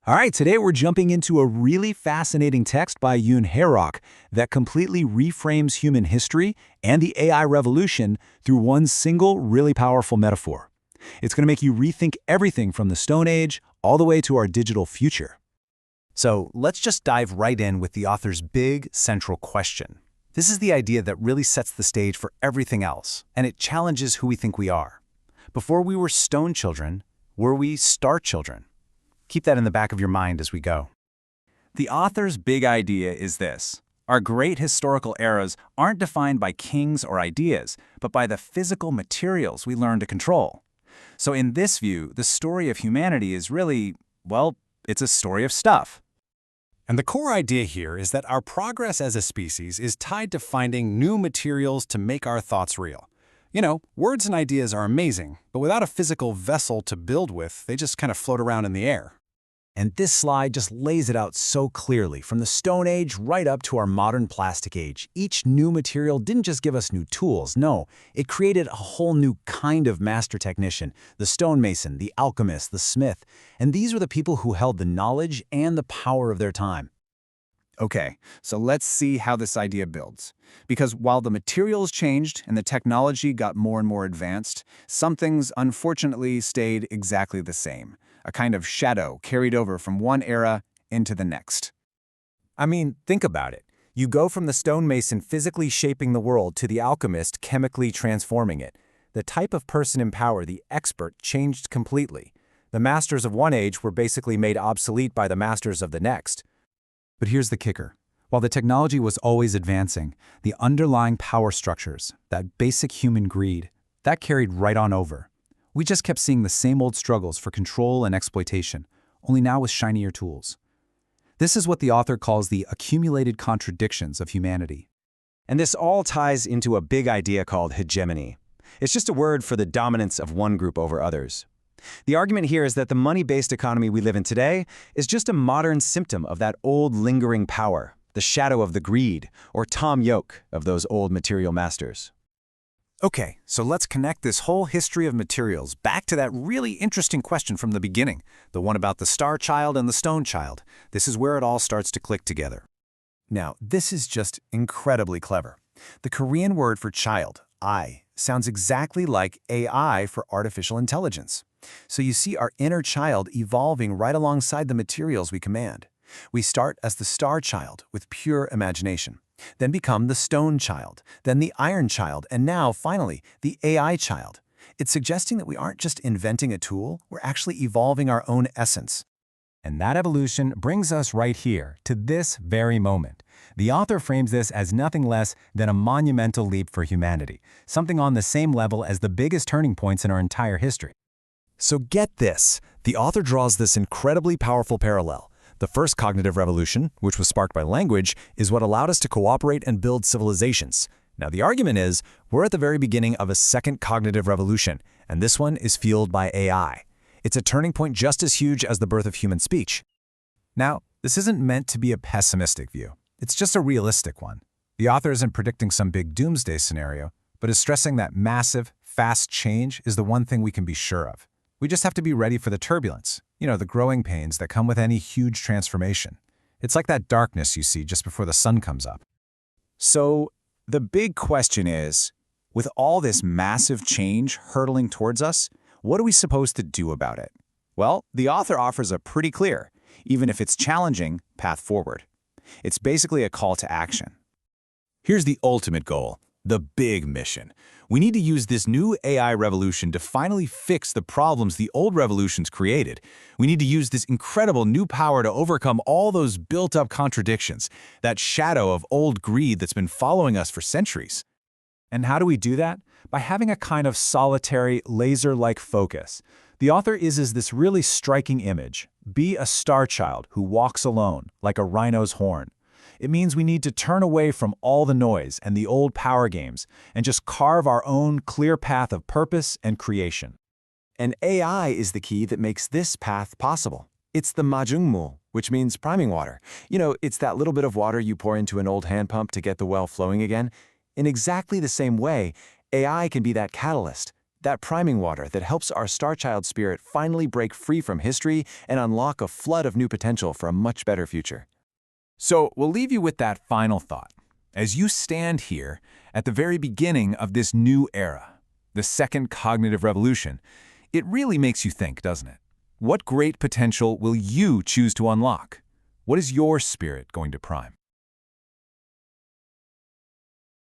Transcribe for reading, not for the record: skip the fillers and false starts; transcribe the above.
All right, today we're jumping into a really fascinating text by Yoon Hae-rok that completely reframes human history and the AI revolution through one single, really powerful metaphor. It's going to make you rethink everything from the Stone Age all the way to our digital future. So let's just dive right in with the author's big, central question. This is the idea that really sets the stage for everything else, and it challenges who we think we are. Before we were stone children, were we star children? Keep that in the back of your mind as we go. The author's big idea is this. Our great historical eras aren't defined by kings or ideas, but by the physical materials we learn to control. So in this view, the story of humanity is really, well, it's a story of stuff. And the core idea here is that our progress as a species is tied to finding new materials to make our thoughts real. You know, words and ideas are amazing, but without a physical vessel to build with, they just kind of float around in the air. And this slide just lays it out so clearly. From the Stone Age right up to our modern plastic age, each new material didn't just give us new tools, no, it created a whole new kind of master technician, the stonemason, the alchemist, the smith, and these were the people who held the knowledge and the power of their time. Okay, so let's see how this idea builds. Because while the materials changed and the technology got more and more advanced, some things unfortunately stayed exactly the same. A kind of shadow carried over from one era into the next. I mean, think about it. You go from the stonemason physically shaping the world to the alchemist chemically transforming it. The type of person in power, the expert, changed completely. The masters of one age were basically made obsolete by the masters of the next. But here's the kicker. While the technology was always advancing, the underlying power structures, that basic human greed, that carried right on over. We just kept seeing the same old struggles for control and exploitation, only now with shinier tools. This is what the author calls the accumulated contradictions of humanity. And this all ties into a big idea called hegemony. It's just a word for the dominance of one group over others. The argument here is that the money-based economy we live in today is just a modern symptom of that old lingering power, the shadow of the greed, or Tom Yoke of those old material masters. Okay, so let's connect this whole history of materials back to that really interesting question from the beginning, the one about the star child and the stone child. This is where it all starts to click together. Now, this is just incredibly clever. The Korean word for child, I, sounds exactly like AI for artificial intelligence. So you see our inner child evolving right alongside the materials we command. We start as the star child with pure imagination, then become the stone child, then the iron child, and now, finally, the AI child. It's suggesting that we aren't just inventing a tool, we're actually evolving our own essence. And that evolution brings us right here, to this very moment. The author frames this as nothing less than a monumental leap for humanity, something on the same level as the biggest turning points in our entire history. So get this, the author draws this incredibly powerful parallel. The first cognitive revolution, which was sparked by language, is what allowed us to cooperate and build civilizations. Now the argument is, we're at the very beginning of a second cognitive revolution, and this one is fueled by AI. It's a turning point just as huge as the birth of human speech. Now, this isn't meant to be a pessimistic view. It's just a realistic one. The author isn't predicting some big doomsday scenario, but is stressing that massive, fast change is the one thing we can be sure of. We just have to be ready for the turbulence, the growing pains that come with any huge transformation. It's like that darkness you see just before the sun comes up. So the big question is, with all this massive change hurtling towards us, what are we supposed to do about it? Well, the author offers a pretty clear, even if it's challenging, path forward. It's basically a call to action. Here's the ultimate goal, the big mission. We need to use this new AI revolution to finally fix the problems the old revolutions created. We need to use this incredible new power to overcome all those built-up contradictions, that shadow of old greed that's been following us for centuries. And how do we do that? By having a kind of solitary, laser-like focus. The author is this really striking image. Be a star child who walks alone, like a rhino's horn. It means we need to turn away from all the noise and the old power games and just carve our own clear path of purpose and creation. And AI is the key that makes this path possible. It's the majungmu, which means priming water. It's that little bit of water you pour into an old hand pump to get the well flowing again. In exactly the same way, AI can be that catalyst, That priming water that helps our star child spirit finally break free from history and unlock a flood of new potential for a much better future. So we'll leave you with that final thought. As you stand here at the very beginning of this new era, the second cognitive revolution, it really makes you think, doesn't it? What great potential will you choose to unlock? What is your spirit going to prime?